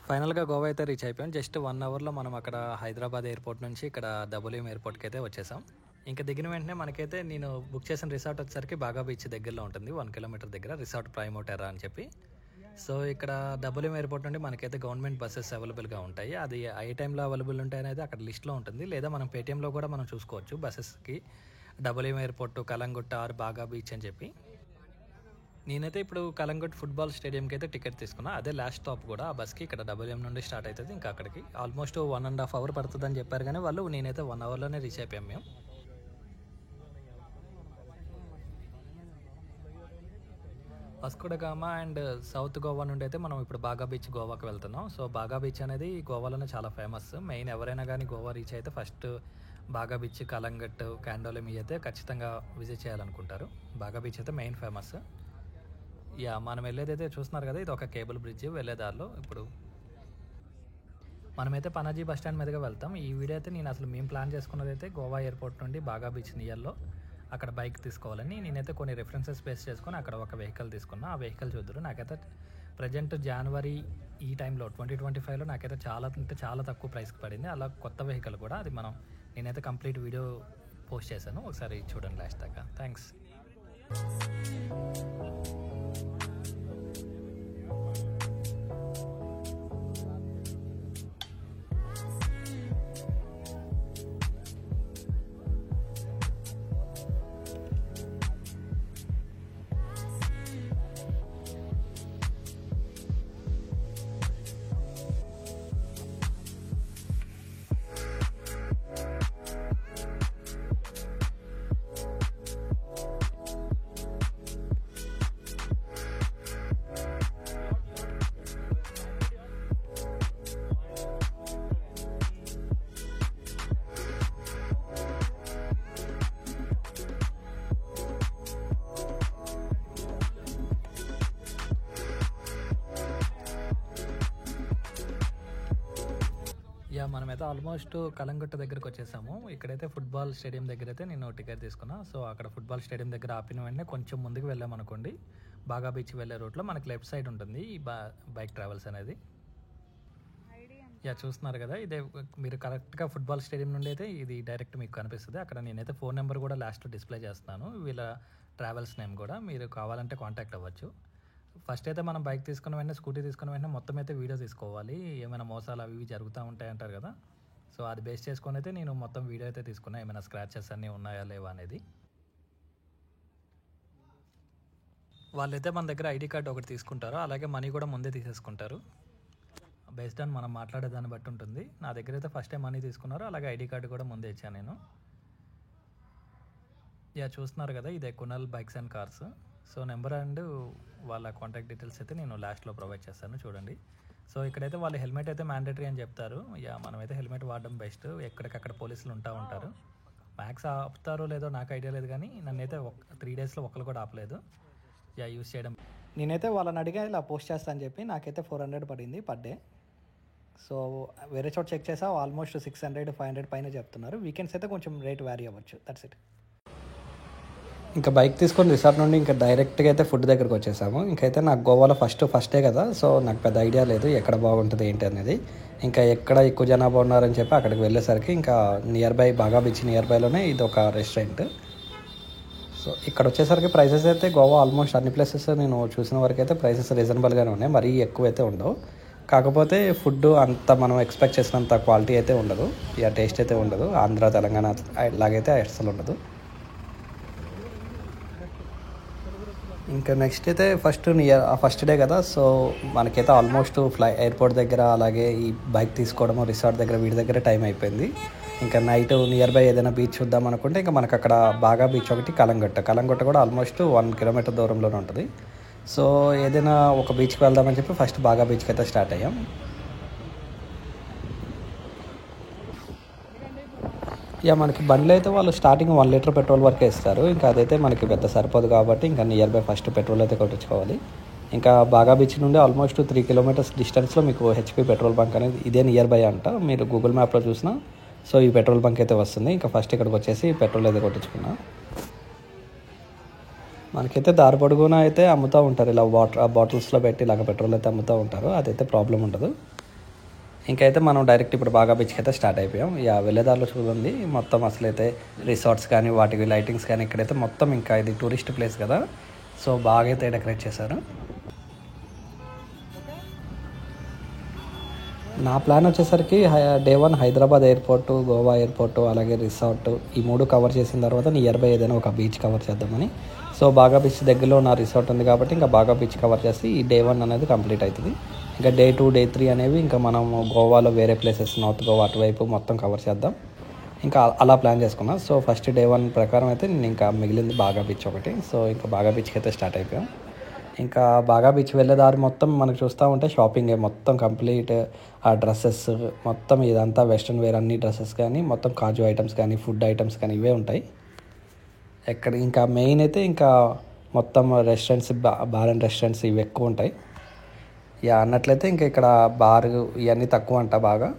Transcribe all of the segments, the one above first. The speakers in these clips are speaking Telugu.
ఫైనల్‌గా గోవా అయితే రీచ్ అయిపోయాం. జస్ట్ 1 అవర్‌లో మనం అక్కడ హైదరాబాద్ ఎయిర్‌పోర్ట్ నుంచి ఇక్కడ డబ్ల్యూఎం ఎయిర్‌పోర్ట్‌కి అయితే వచ్చేసాం. ఇంక దిగిన వెంటనే మనకైతే నేను బుక్ చేసిన రిసార్ట్ వచ్చేసరికి బాగా బీచ్ దగ్గరలో ఉంటుంది. 1 కిలోమీటర్ దగ్గర రిసార్ట్ ప్రైమో టెర్రా అని చెప్పి. సో ఇక్కడ డబ్ల్యూఎం ఎయిర్‌పోర్ట్ నుండి మనకైతే గవర్నమెంట్ బస్సెస్ అవైలబుల్‌గా ఉంటాయి. అది ఏ టైంలో అవైలబుల్ ఉంటాయనేది అక్కడ లిస్ట్‌లో ఉంటుంది. లేదా మనం పేటీఎంలో కూడా మనం చూసుకోవచ్చు బస్సెస్‌కి డబ్ల్యూఎం ఎయిర్‌పోర్ట్, కలంగుట్ట ఆర్ బాగా బీచ్ అని చెప్పి. నేనైతే ఇప్పుడు కలంగట్ ఫుట్బాల్ స్టేడియంకి అయితే టికెట్ తీసుకున్నా. అదే లాస్ట్ స్టాప్ కూడా ఆ బస్కి ఇక్కడ డబ్ల్యూఎం నుండి స్టార్ట్ అవుతుంది. ఇంకా అక్కడికి ఆల్మోస్ట్ 1.5 అవర్ పడుతుందని చెప్పారు కానీ వాళ్ళు నేనైతే 1 అవర్లోనే రీచ్ అయిపోయాం మేము. వాస్కోడగామా అండ్ సౌత్ గోవా నుండి అయితే మనం ఇప్పుడు బాగా బీచ్ గోవాకి వెళ్తున్నాం. సో బాగా బీచ్ అనేది గోవాలోనే చాలా ఫేమస్. మెయిన్ ఎవరైనా కానీ గోవా రీచ్ అయితే ఫస్ట్ బాగా బీచ్, కలంగట్, క్యాండోలెమి అయితే ఖచ్చితంగా విజిట్ చేయాలనుకుంటారు. బాగా బీచ్ అయితే మెయిన్ ఫేమస్. మనం వెళ్ళేదైతే చూస్తున్నారు కదా, ఇది ఒక కేబుల్ బ్రిడ్జ్ వెళ్ళే దారిలో. ఇప్పుడు మనమైతే పనాజీ బస్ స్టాండ్ మీదుగా వెళ్తాం. ఈ వీడియో అయితే మేము ప్లాన్ చేసుకున్నది అయితే గోవా ఎయిర్పోర్ట్ నుండి బాగా బీచ్ నియర్లో అక్కడ బైక్ తీసుకోవాలని. నేనైతే కొన్ని రెఫరెన్సెస్ బేస్ చేసుకొని అక్కడ ఒక వెహికల్ తీసుకున్నా. ఆ వెహికల్ చూద్దరు. నాకైతే ప్రజెంట్ జనవరి ఈ టైంలో 2025లో నాకైతే చాలా అంటే చాలా తక్కువ ప్రైస్కి పడింది. అలా కొత్త వెహికల్ కూడా అది నేనైతే కంప్లీట్ వీడియో పోస్ట్ చేశాను, ఒకసారి చూడండి లాస్ట్ దాకా. థ్యాంక్స్. మనమైతే ఆల్మోస్ట్ కలంగుట్ట దగ్గరకు వచ్చేసాము. ఇక్కడైతే ఫుట్బాల్ స్టేడియం దగ్గర అయితే నేను టికెట్ తీసుకున్నా. సో అక్కడ ఫుట్బాల్ స్టేడియం దగ్గర ఆపిన వెంటనే కొంచెం ముందుకు వెళ్ళామనుకోండి, బాగా బీచ్ వెళ్ళే రూట్లో మనకి లెఫ్ట్ సైడ్ ఉంటుంది ఈ బైక్ ట్రావెల్స్ అనేది. చూస్తున్నారు కదా, ఇదే మీరు కరెక్ట్గా ఫుట్బాల్ స్టేడియం నుండి అయితే ఇది డైరెక్ట్ మీకు కనిపిస్తుంది. అక్కడ నేనైతే ఫోన్ నెంబర్ కూడా లాస్ట్ డిస్ప్లే చేస్తున్నాను, వీళ్ళ ట్రావెల్స్ నేమ్ కూడా. మీరు కావాలంటే కాంటాక్ట్ అవ్వచ్చు. ఫస్ట్ అయితే మనం బైక్ తీసుకున్న వెంటనే, స్కూటీ తీసుకున్న వెంటనే మొత్తం అయితే వీడియో తీసుకోవాలి. ఏమైనా మోసాలు అవి ఇవి జరుగుతూ ఉంటాయి అంటారు కదా, సో అది బేస్ చేసుకొని అయితే నేను మొత్తం వీడియో అయితే తీసుకున్నా, ఏమైనా స్క్రాచెస్ అన్నీ ఉన్నాయా లేవా అనేది. వాళ్ళైతే మన దగ్గర ఐడి కార్డు ఒకటి తీసుకుంటారు, అలాగే మనీ కూడా ముందే తీసేసుకుంటారు. బేస్డ్ ఆన్ మనం మాట్లాడే దాన్ని బట్టి ఉంటుంది. నా దగ్గర అయితే ఫస్ట్ టైం మనీ తీసుకున్నారు, అలాగే ఐడి కార్డు కూడా ముందే ఇచ్చాను నేను. చూస్తున్నారు కదా, ఇదే Kunal bikes and cars. So number and వాళ్ళ కాంటాక్ట్ డీటెయిల్స్ అయితే నేను లాస్ట్లో ప్రొవైడ్ చేస్తాను, చూడండి. సో ఇక్కడైతే వాళ్ళు హెల్మెట్ అయితే మ్యాండేటరీ అని చెప్తారు. మనమైతే హెల్మెట్ వాడడం బెస్ట్. ఎక్కడికక్కడ పోలీసులు ఉంటారు. మ్యాక్స్ ఆపుతారో లేదో నాకు ఐడియా లేదు, కానీ నన్నైతే 3 డేస్లో ఒక్కరు కూడా ఆపలేదు యూస్ చేయడం. నేనైతే వాళ్ళని అడిగా ఇలా పోస్ట్ చేస్తాను అని చెప్పి, నాకైతే 400 పడింది పర్ డే. సో వేరే చోట చెక్ చేసా, ఆల్మోస్ట్ 600-500 పైన చెప్తున్నారు. వీకెండ్స్ అయితే కొంచెం రేట్ వ్యారీ అవ్వచ్చు. That's it. ఇంకా బైక్ తీసుకొని రిసార్ట్ నుండి ఇంకా డైరెక్ట్గా అయితే ఫుడ్ దగ్గరకు వచ్చేసాము. ఇంకైతే నాకు గోవాలో ఫస్టే కదా, సో నాకు పెద్ద ఐడియా లేదు ఎక్కడ బాగుంటుంది ఏంటి అనేది. ఇంకా ఎక్కడ ఎక్కువ జనాభా ఉన్నారని చెప్పి అక్కడికి వెళ్ళేసరికి ఇంకా బాగా బీచ్ నియర్ బైలోనే ఇది ఒక రెస్టారెంట్. సో ఇక్కడ వచ్చేసరికి ప్రైసెస్ అయితే గోవా ఆల్మోస్ట్ అన్ని ప్లేసెస్ నేను చూసిన వరకు అయితే ప్రైసెస్ రీజనబుల్గానే ఉన్నాయి, మరీ ఎక్కువ అయితే ఉండవు. కాకపోతే ఫుడ్ అంత మనం ఎక్స్పెక్ట్ చేసినంత క్వాలిటీ అయితే ఉండదు, టేస్ట్ అయితే ఉండదు. ఆంధ్ర తెలంగాణ లాగైతే అసలు ఉండదు. ఇంకా నెక్స్ట్ అయితే ఫస్ట్ డే కదా, సో మనకైతే ఆల్మోస్ట్ ఎయిర్పోర్ట్ దగ్గర, అలాగే ఈ బైక్ తీసుకోవడము రిసార్ట్ దగ్గర, వీటి దగ్గర టైం అయిపోయింది. ఇంకా నైట్ నియర్ బై ఏదైనా బీచ్ చూద్దాం అనుకుంటే ఇంకా మనకు అక్కడ బాగా బీచ్ ఒకటి, కలంగొట్ట కూడా ఆల్మోస్ట్ 1 కిలోమీటర్ దూరంలోనే ఉంటుంది. సో ఏదైనా ఒక బీచ్కి వెళ్దామని చెప్పి ఫస్ట్ బాగా బీచ్కి అయితే స్టార్ట్ అయ్యాం. మనకి బండ్లు అయితే వాళ్ళు స్టార్టింగ్ 1 లీటర్ పెట్రోల్ వరకే ఇస్తారు. ఇంకా అదైతే మనకి పెద్ద సరిపోదు కాబట్టి ఇంకా నియర్ బై ఫస్ట్ పెట్రోల్ అయితే కొట్టించుకోవాలి. ఇంకా బాగా బీచ్ నుండి ఆల్మోస్ట్ 3 కిలోమీటర్స్ డిస్టెన్స్లో మీకు హెచ్పి పెట్రోల్ బంక్ అనేది ఇదే నియర్ బై అంట. మీరు గూగుల్ మ్యాప్లో చూసినా సో ఈ పెట్రోల్ బంక్ అయితే వస్తుంది. ఇంకా ఫస్ట్ ఇక్కడికి వచ్చేసి పెట్రోల్ అయితే కొట్టించుకున్నా. మనకైతే దారి పొడుగునా అయితే అమ్ముతూ ఉంటారు, ఇలా బాటిల్స్లో పెట్టి ఇలాగ పెట్రోల్ అయితే అమ్ముతూ ఉంటారు. అదైతే ప్రాబ్లం ఉండదు. ఇంకైతే మనం డైరెక్ట్ ఇప్పుడు బాగా బీచ్కి అయితే స్టార్ట్ అయిపోయాం. వెళ్ళేదారిలో చూడండి మొత్తం అసలైతే రిసార్ట్స్ కానీ వాటికి లైటింగ్స్ కానీ ఇక్కడైతే మొత్తం ఇంకా ఇది టూరిస్ట్ ప్లేస్ కదా, సో బాగా అయితే డెకరేట్ చేశారు. నా ప్లాన్ వచ్చేసరికి day 1 Hyderabad airport, Goa airport, అలాగే రిసార్ట్ ఈ 3 కవర్ చేసిన తర్వాత నియర్ బై ఏదైనా ఒక బీచ్ కవర్ చేద్దామని. సో బాగా బీచ్ దగ్గరలో నా రిసార్ట్ ఉంది కాబట్టి ఇంకా బాగా బీచ్ కవర్ చేసి ఈ డే 1 అనేది కంప్లీట్ అవుతుంది. ఇంకా డే 2, డే 3 అనేవి ఇంకా మనం గోవాలో వేరే ప్లేసెస్ నార్త్ గోవా అటువైపు మొత్తం కవర్ చేద్దాం. ఇంకా అలా ప్లాన్ చేసుకున్నాం. సో ఫస్ట్ డే 1 ప్రకారం అయితే నేను ఇంకా మిగిలింది బాగా బీచ్ ఒకటి. సో ఇంకా బాగా బీచ్కి అయితే స్టార్ట్ అయిపోయాం. ఇంకా బాగా బీచ్ వెళ్ళే దారి మొత్తం మనకు చూస్తూ ఉంటే షాపింగే మొత్తం కంప్లీట్. ఆ డ్రెస్సెస్ మొత్తం ఇదంతా వెస్ట్రన్ వేర్ అన్ని డ్రెస్సెస్ కానీ మొత్తం కాజు ఐటమ్స్ కానీ ఫుడ్ ఐటమ్స్ కానీ ఇవే ఉంటాయి. ఎక్కడ ఇంకా మెయిన్ అయితే ఇంకా మొత్తం రెస్టారెంట్స్, బార్ అండ్ రెస్టారెంట్స్ ఇవి ఎక్కువ ఉంటాయి. అన్నట్లయితే ఇంకా ఇక్కడ బార్ ఇవన్నీ తక్కువ అంట బాగా.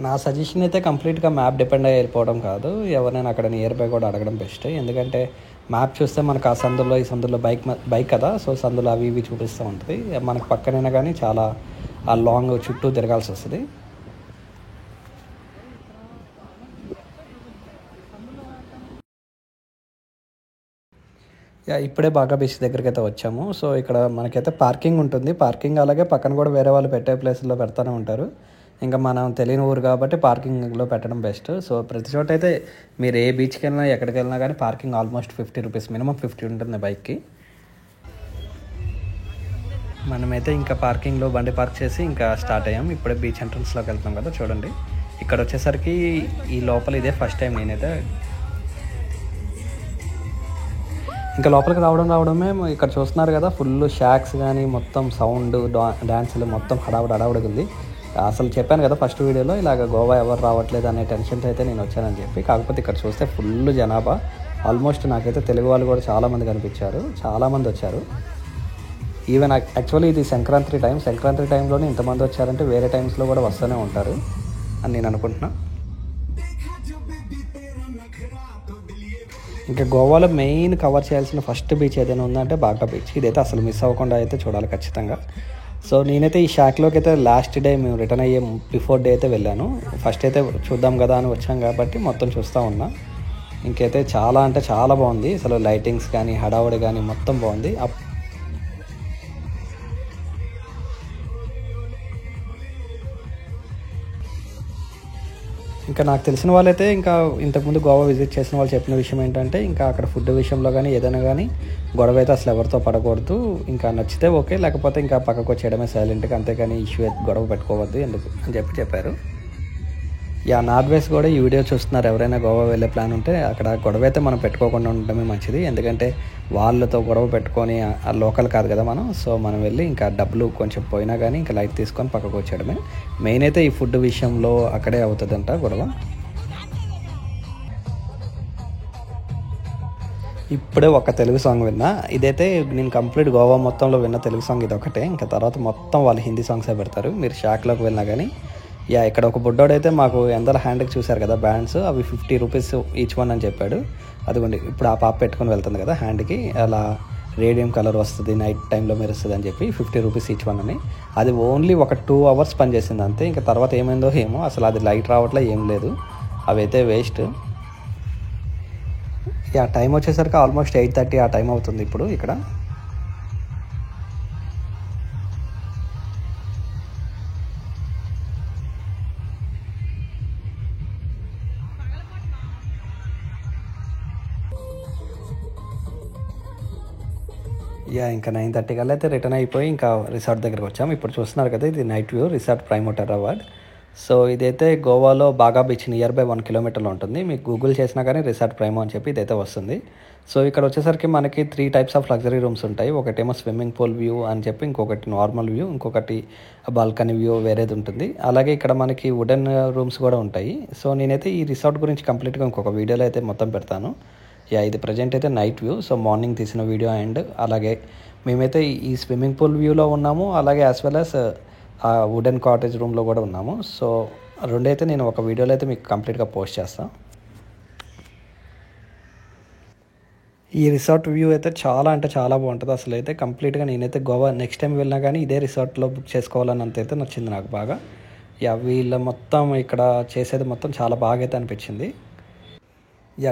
నా సజెషన్ అయితే కంప్లీట్గా మ్యాప్ డిపెండ్ అయ్యి వెళ్ళిపోవడం కాదు. ఎవరైనా అక్కడ నియర్ బై కూడా అడగడం బెస్ట్. ఎందుకంటే మ్యాప్ చూస్తే మనకు ఆ సందులో ఈ సందులో బైక్ కదా, సో సందులో అవి ఇవి చూపిస్తూ ఉంటుంది. మనకు పక్కనైనా కానీ చాలా ఆ లాంగ్ చుట్టూ తిరగాల్సి వస్తుంది. ఇప్పుడే బాగా బీచ్ దగ్గరికి అయితే వచ్చాము. సో ఇక్కడ మనకైతే పార్కింగ్ ఉంటుంది. పార్కింగ్ అలాగే పక్కన కూడా వేరే వాళ్ళు పెట్టే ప్లేస్లో పెడతానే ఉంటారు. ఇంకా మనం తెలియని ఊరు కాబట్టి పార్కింగ్లో పెట్టడం బెస్ట్. సో ప్రతి చోట అయితే మీరు ఏ బీచ్కి వెళ్ళినా ఎక్కడికి వెళ్ళినా కానీ పార్కింగ్ ఆల్మోస్ట్ 50 రూపీస్, మినిమం 50 ఉంటుంది బైక్కి. మనమైతే ఇంకా పార్కింగ్లో బండి పార్క్ చేసి ఇంకా స్టార్ట్ అయ్యాం. ఇప్పుడే బీచ్ ఎంట్రన్స్లోకి వెళ్తాం కదా, చూడండి ఇక్కడ వచ్చేసరికి ఈ లోపల ఇదే ఫస్ట్ టైం నేనైతే. ఇంకా లోపలికి రావడమే ఇక్కడ చూస్తున్నారు కదా, ఫుల్ షాక్స్ కానీ మొత్తం సౌండ్ డ్యాన్సులు మొత్తం హడావుడిగా ఉంది. అసలు చెప్పాను కదా ఫస్ట్ వీడియోలో ఇలాగ గోవా ఎవరు రావట్లేదు అనే టెన్షన్తో అయితే నేను వచ్చానని చెప్పి. కాకపోతే ఇక్కడ చూస్తే ఫుల్ జనాభా. ఆల్మోస్ట్ నాకైతే తెలుగు వాళ్ళు కూడా చాలామంది కనిపించారు, చాలామంది వచ్చారు. ఈవెన్ యాక్చువల్లీ ఇది సంక్రాంతి టైంలోనే ఇంతమంది వచ్చారంటే వేరే టైమ్స్లో కూడా వస్తూనే ఉంటారు అని నేను అనుకుంటున్నా. ఇంకా గోవాలో మెయిన్ కవర్ చేయాల్సిన ఫస్ట్ బీచ్ ఏదైనా ఉందంటే బాగా బీచ్. ఇదైతే అసలు మిస్ అవ్వకుండా అయితే చూడాలి ఖచ్చితంగా. సో నేనైతే ఈ షాక్లోకి అయితే లాస్ట్ డే మేము రిటర్న్ అయ్యే బిఫోర్ డే అయితే వెళ్ళాను. ఫస్ట్ అయితే చూద్దాం కదా అని వచ్చాం కాబట్టి మొత్తం చూస్తూ ఉన్నా. ఇంకైతే చాలా అంటే చాలా బాగుంది. అసలు లైటింగ్స్ కానీ హడావుడి కానీ మొత్తం బాగుంది. ఇంకా నాకు తెలిసిన వాళ్ళైతే ఇంకా ఇంతకుముందు గోవా విజిట్ చేసిన వాళ్ళు చెప్పిన విషయం ఏంటంటే ఇంకా అక్కడ ఫుడ్ విషయంలో కానీ ఏదైనా కానీ గొడవ అయితే అసలు ఎవరితో పడకూడదు. ఇంకా నచ్చితే ఓకే, లేకపోతే ఇంకా పక్కకు వచ్చేయడమే సైలెంట్గా, అంతేకాని ఇష్యూ గొడవ పెట్టుకోవద్దు ఎందుకు అని చెప్పారు. నార్త్ వెస్ట్ కూడా ఈ వీడియో చూస్తున్నారు ఎవరైనా గోవా వెళ్ళే ప్లాన్ ఉంటే అక్కడ గొడవ అయితే మనం పెట్టుకోకుండా ఉండడమే మంచిది. ఎందుకంటే వాళ్ళతో గొడవ పెట్టుకొని లోకల్ కాదు కదా మనం. సో మనం వెళ్ళి ఇంకా డబ్బులు కొంచెం పోయినా కానీ ఇంకా లైట్ తీసుకొని పక్కకు వచ్చేయడమే. మెయిన్ అయితే ఈ ఫుడ్ విషయంలో అక్కడే అవుతుందంట గొడవ. ఇప్పుడే ఒక తెలుగు సాంగ్ విన్నా. ఇదైతే నేను కంప్లీట్ గోవా మొత్తంలో విన్న తెలుగు సాంగ్ ఇది ఒకటే. ఇంకా తర్వాత మొత్తం వాళ్ళు హిందీ సాంగ్సే పెడతారు. మీరు షాక్లోకి వెళ్ళినా కానీ ఇక్కడ ఒక బుడ్డోడైతే మాకు ఎందల హ్యాండ్కి చూశారు కదా బ్యాండ్స్, అవి 50 రూపీస్ ఈచ్ వన్ అని చెప్పాడు. అదిగోండి ఇప్పుడు ఆ పాప పెట్టుకొని వెళ్తుంది కదా హ్యాండ్కి, అలా రేడియం కలర్ వస్తుంది, నైట్ టైంలో మెరుస్తుంది అని చెప్పి 50 రూపీస్ ఈచ్ వన్ అని. అది ఓన్లీ ఒక 2 hours పనిచేసింది అంతే. ఇంకా తర్వాత ఏమైందో ఏమో, అసలు అది లైట్ రావట్లే, ఏం లేదు, అవి అయితే వేస్ట్. టైం వచ్చేసరికి ఆల్మోస్ట్ 8:30 ఆ టైం అవుతుంది ఇప్పుడు ఇక్కడ. ఇంకా 9:30 కల్లా అయితే రిటర్న్ అయిపోయి ఇంకా రిసార్ట్ దగ్గరికి వచ్చాము. ఇప్పుడు చూస్తున్నారు కదా, ఇది night view resort prime hotel award. So ఇదైతే గోవాలో బాగా బీచ్ నియర్ బై 1 kilometer ఉంటుంది. మీకు గూగుల్ చేసినా కానీ రిసార్ట్ ప్రైమో అని చెప్పి ఇదైతే వస్తుంది. సో ఇక్కడ వచ్చేసరికి మనకి 3 types ఆఫ్ లగ్జరీ రూమ్స్ ఉంటాయి. ఒకటేమో స్విమ్మింగ్ పూల్ వ్యూ అని చెప్పి, ఇంకొకటి నార్మల్ వ్యూ, ఇంకొకటి బాల్కనీ వ్యూ వేరేది ఉంటుంది. అలాగే ఇక్కడ మనకి వుడెన్ రూమ్స్ కూడా ఉంటాయి. సో నేనైతే ఈ రిసార్ట్ గురించి కంప్లీట్గా ఇంకొక వీడియోలో అయితే మొత్తం పెడతాను. ఇది ప్రజెంట్ అయితే నైట్ వ్యూ. సో మార్నింగ్ తీసిన వీడియో అండ్ అలాగే మేమైతే ఈ స్విమ్మింగ్ పూల్ వ్యూలో ఉన్నాము, అలాగే యాజ్ వెల్ యాజ్ ఆ వుడెన్ కాటేజ్ రూమ్లో కూడా ఉన్నాము. సో రెండైతే నేను ఒక వీడియోలో అయితే మీకు కంప్లీట్గా పోస్ట్ చేస్తాను. ఈ రిసార్ట్ వ్యూ అయితే చాలా అంటే చాలా బాగుంటుంది. అసలు అయితే కంప్లీట్గా నేనైతే గోవా నెక్స్ట్ టైం వెళ్ళినా కానీ ఇదే రిసార్ట్లో బుక్ చేసుకోవాలన్నంత అయితే నచ్చింది నాకు బాగా. వీళ్ళ మొత్తం ఇక్కడ చేసేది మొత్తం చాలా బాగా అయితే అనిపించింది.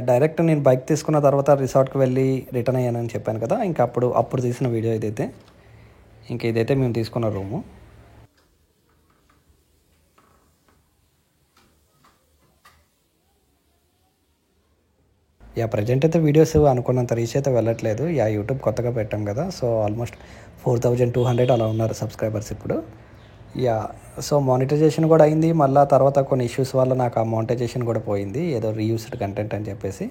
డైరెక్ట్ నేను బైక్ తీసుకున్న తర్వాత రిసార్ట్కి వెళ్ళి రిటర్న్ అయ్యానని చెప్పాను కదా, ఇంకా అప్పుడు తీసిన వీడియో ఇదైతే. ఇంకా ఇదైతే మేము తీసుకున్న రూము. ప్రజెంట్ అయితే వీడియోస్ అనుకున్నంత రీచ్ అయితే వెళ్ళట్లేదు. యూట్యూబ్ కొత్తగా పెట్టాం కదా, సో ఆల్మోస్ట్ 4200 అలా ఉన్నారు సబ్స్క్రైబర్స్ ఇప్పుడు. సో మానిటైజేషన్ కూడా అయింది. మళ్ళీ తర్వాత కొన్ని ఇష్యూస్ వల్ల నాకు ఆ మానిటైజేషన్ కూడా పోయింది, ఏదో రీయూస్డ్ కంటెంట్ అని చెప్పేసి.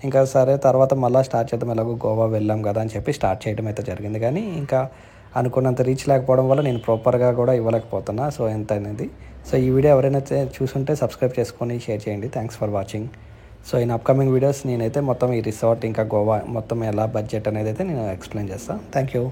ఇంకా సరే తర్వాత మళ్ళీ స్టార్ట్ చేద్దాం, ఎలాగో గోవా వెళ్ళాం కదా అని చెప్పి స్టార్ట్ చేయడం అయితే జరిగింది. కానీ ఇంకా అనుకున్నంత రీచ్ లేకపోవడం వల్ల నేను ప్రాపర్గా కూడా ఇవ్వలేకపోతున్నా. సో ఎంత అనేది. సో ఈ వీడియో ఎవరైనా చూసుంటే సబ్స్క్రైబ్ చేసుకొని షేర్ చేయండి. Thanks for watching. So in upcoming videos నేనైతే మొత్తం ఈ రిసార్ట్ ఇంకా గోవా మొత్తం ఎలా బడ్జెట్ అనేది అయితే నేను ఎక్స్ప్లెయిన్ చేస్తాను. Thank you.